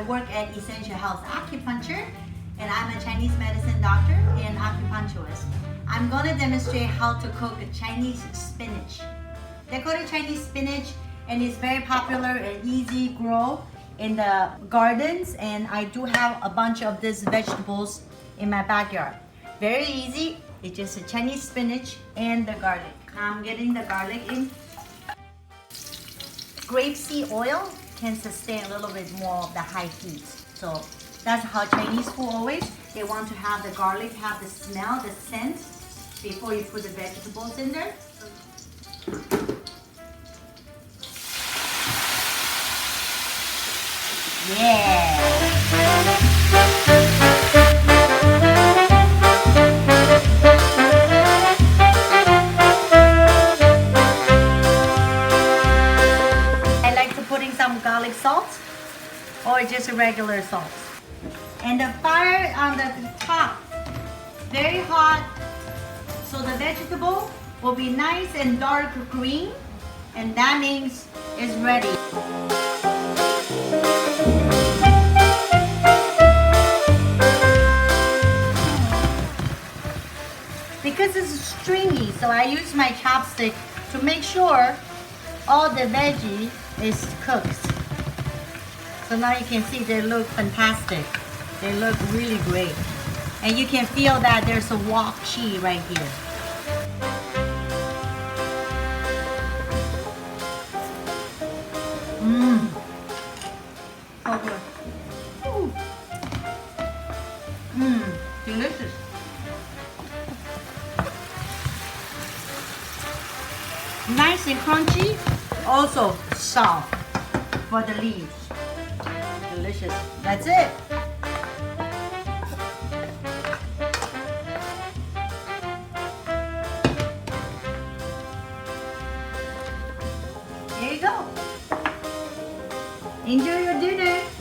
work at Essential Health Acupuncture, and I'm a Chinese medicine doctor and acupuncturist. I'm going to demonstrate how to cook Chinese spinach. They call it Chinese spinach, and it's very popular and easy grow in the gardens, and I do have a bunch of these vegetables in my backyard. Very easy. It's just a Chinese spinach and the garlic. I'm getting the garlic in. Grapeseed oil can sustain a little bit more of the high heat. So that's how Chinese food always, they want to have the garlic, have the smell, the scent before you put the vegetables in there. Yeah. Some garlic salt or just a regular salt. And the fire on the top, very hot, so the vegetable will be nice and dark green, and that means it's ready. Because it's stringy, so I use my chopstick to make sure all the veggie is cooked. So now you can see they look fantastic. They look really great. And you can feel that there's a wok chi right here. Mmm. So good. Mmm. Delicious. Nice and crunchy. Also soft for the leaves. Delicious. That's it. There you go. Enjoy your dinner.